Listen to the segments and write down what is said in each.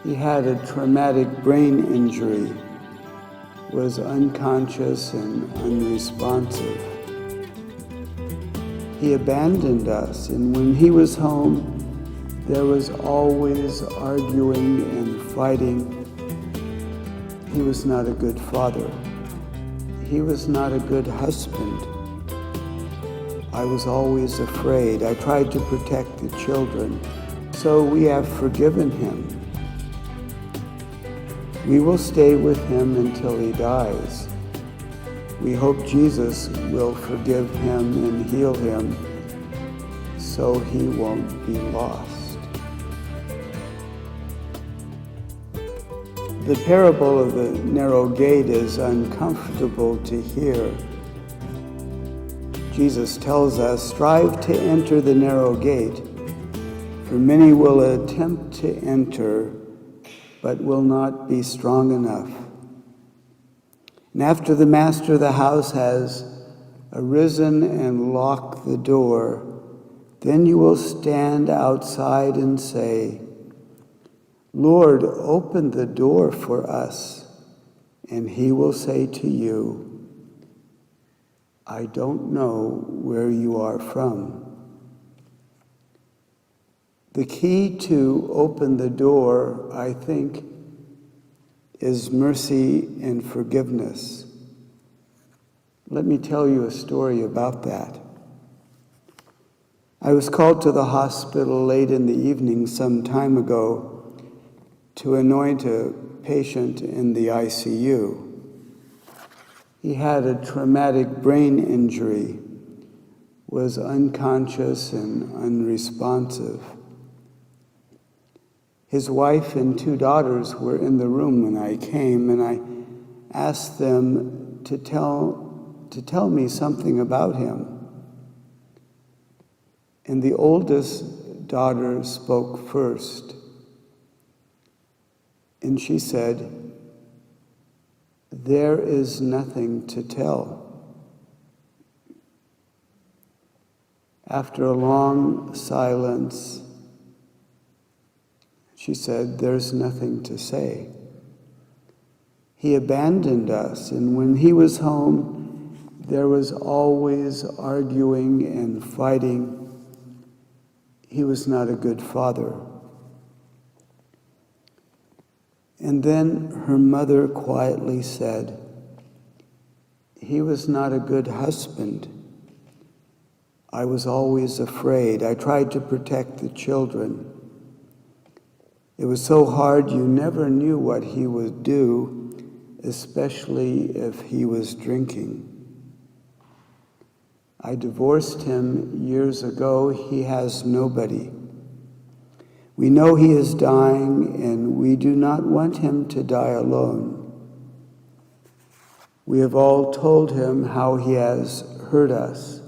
He had a traumatic brain injury, was unconscious and unresponsive. He abandoned us, and when he was home, there was always arguing and fighting. He was not a good father. He was not a good husband. I was always afraid. I tried to protect the children, so we have forgiven him. We will stay with him until he dies. We hope Jesus will forgive him and heal him so he won't be lost. The parable of the narrow gate is uncomfortable to hear. Jesus tells us, "Strive to enter the narrow gate, for many will attempt to enter, but will not be strong enough." And after the master of the house has arisen and locked the door, then you will stand outside and say, "Lord, open the door for us." And he will say to you, "I don't know where you are from." The key to open the door, I think, is mercy and forgiveness. Let me tell you a story about that. I was called to the hospital late in the evening some time ago to anoint a patient in the ICU. He had a traumatic brain injury, was unconscious and unresponsive. His wife and 2 daughters were in the room when I came, and I asked them to tell me something about him. And the oldest daughter spoke first. And she said, "There is nothing to tell." After a long silence, she said, "There's nothing to say. He abandoned us, and when he was home, there was always arguing and fighting. He was not a good father." And then her mother quietly said, "He was not a good husband. I was always afraid. I tried to protect the children. It was so hard, you never knew what he would do, especially if he was drinking. I divorced him years ago. He has nobody. We know he is dying, and we do not want him to die alone. We have all told him how he has hurt us.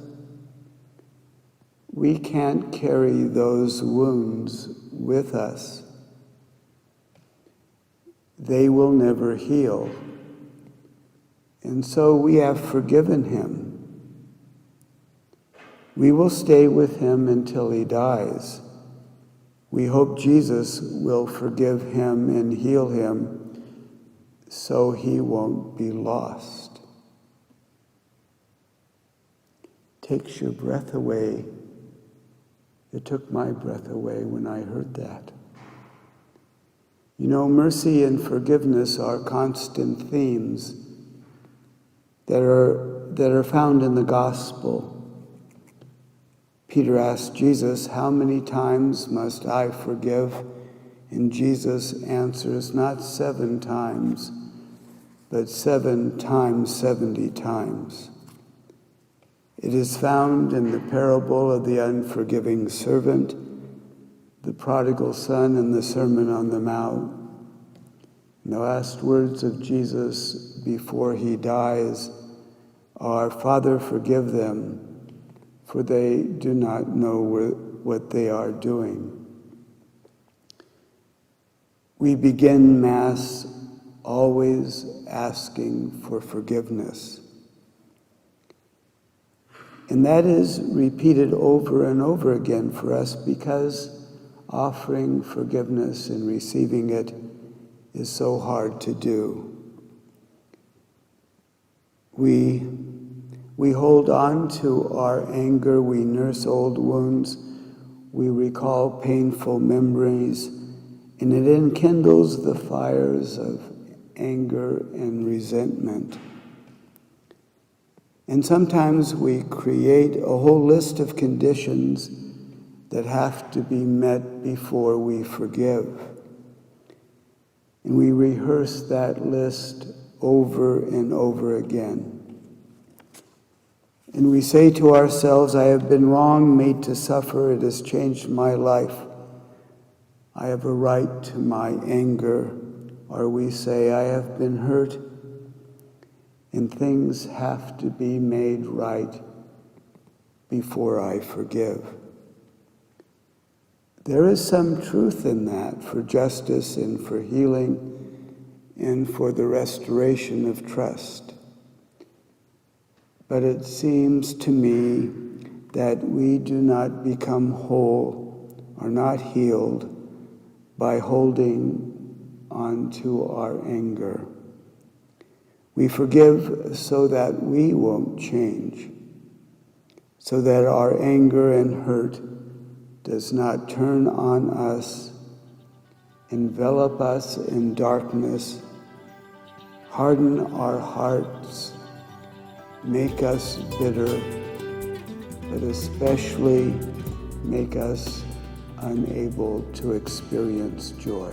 We can't carry those wounds with us. They will never heal. And so we have forgiven him. We will stay with him until he dies. We hope Jesus will forgive him and heal him so he won't be lost." Takes your breath away. It took my breath away when I heard that. You know, mercy and forgiveness are constant themes that are found in the gospel. Peter asked Jesus, "How many times must I forgive?" And Jesus answers, not 7 times, but 7 times 70 times. It is found in the parable of the unforgiving servant, the prodigal son, and the Sermon on the Mount. And the last words of Jesus before he dies are, "Father, forgive them, for they do not know what they are doing." We begin Mass always asking for forgiveness. And that is repeated over and over again for us because offering forgiveness and receiving it is so hard to do. We hold on to our anger, we nurse old wounds, we recall painful memories, and it enkindles the fires of anger and resentment. And sometimes we create a whole list of conditions that have to be met before we forgive. And we rehearse that list over and over again. And we say to ourselves, I have been wrong, made to suffer, it has changed my life. I have a right to my anger. Or we say, I have been hurt, and things have to be made right before I forgive. There is some truth in that for justice and for healing and for the restoration of trust. But it seems to me that we do not become whole or not healed by holding on to our anger. We forgive so that we won't change, so that our anger and hurt does not turn on us, envelop us in darkness, harden our hearts, make us bitter, but especially make us unable to experience joy.